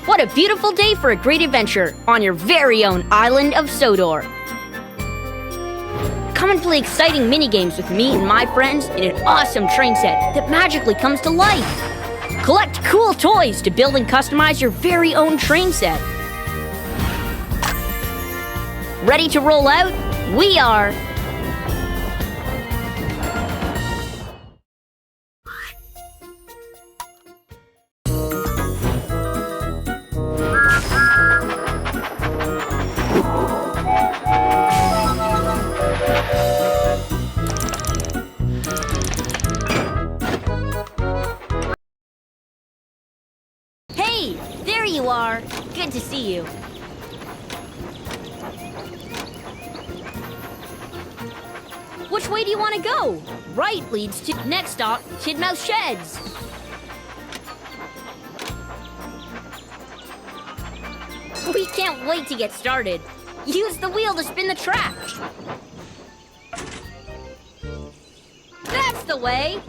What a beautiful day for a great adventure on your very own island of Sodor. Come and play exciting mini-games with me and my friends in an awesome train set that magically comes to life. Collect cool toys to build and customize your very own train set. Ready to roll out? We are! Hey, there you are. Good to see you. Which way do you want to go? Right leads to next stop, Tidmouth Sheds. We can't wait to get started. Use the wheel to spin the track. That's the way.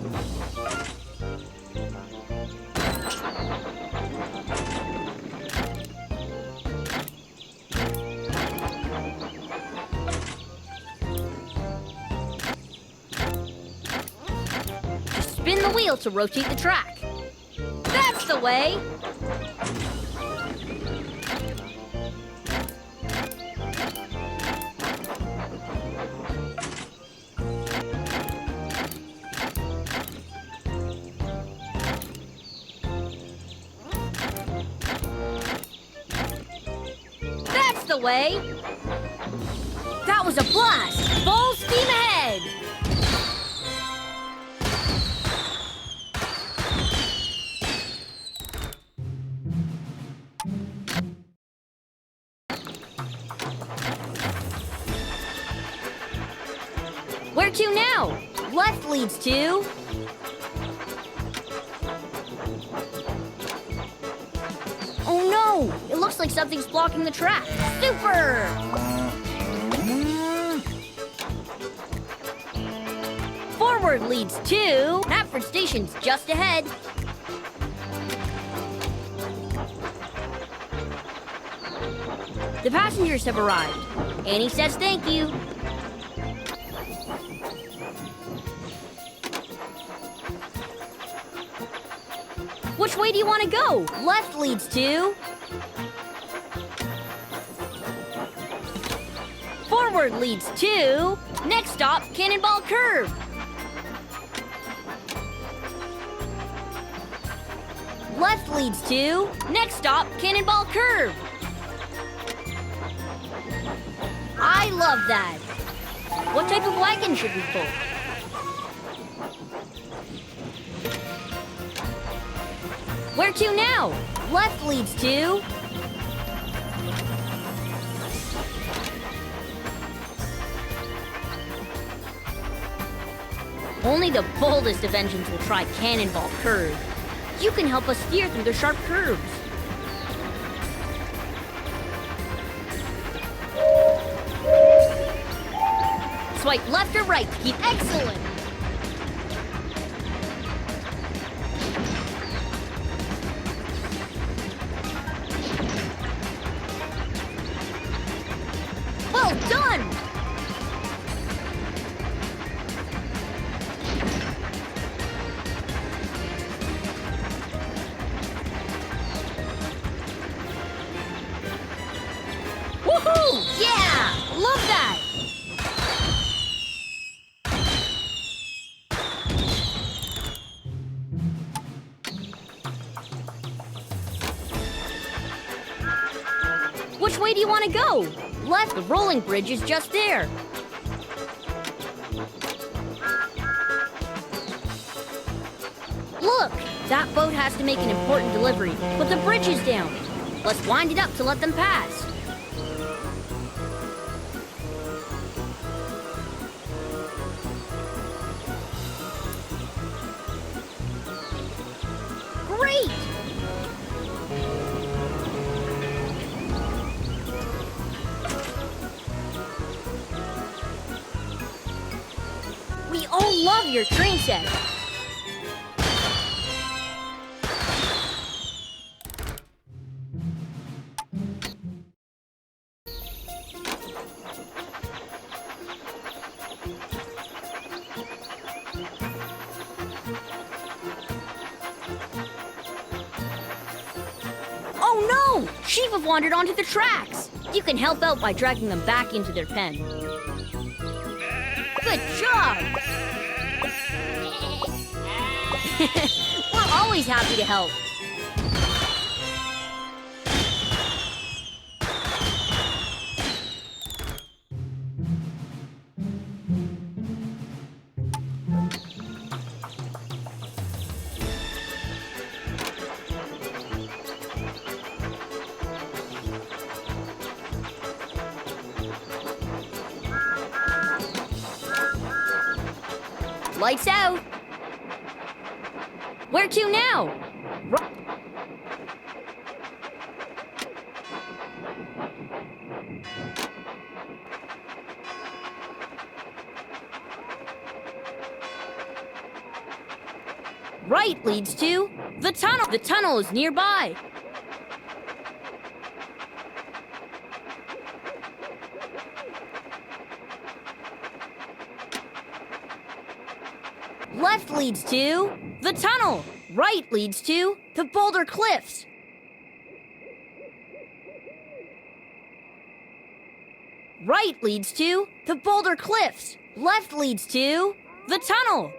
Spin the wheel to rotate the track. That's the way! That's the way! That was a blast! Full steam ahead! Where to now? Left leads to... Oh no! It looks like something's blocking the track. Super! Forward leads to... Knapford Station's just ahead. The passengers have arrived. Annie says thank you. Which way do you want to go? Left leads to... Forward leads to... Next stop, Cannonball Curve. Left leads to... Next stop, Cannonball Curve. I love that. What type of wagon should we pull? Where to now? Left leads to... Only the boldest of engines will try Cannonball Curve. You can help us steer through the sharp curves. Swipe left or right to keep excellent. Well done! Woohoo! Yeah! Love that! Which way do you want to go? Left, the rolling bridge is just there. Look, that boat has to make an important delivery, but the bridge is down. Let's wind it up to let them pass. Great! your train set. Oh no! Sheep have wandered onto the tracks! You can help out by dragging them back into their pen. Good job! We're always happy to help. Lights out! Where to now? Right leads to the tunnel. The tunnel is nearby. Left leads to the tunnel. Right leads to the boulder cliffs. Right leads to the boulder cliffs. Left leads to the tunnel.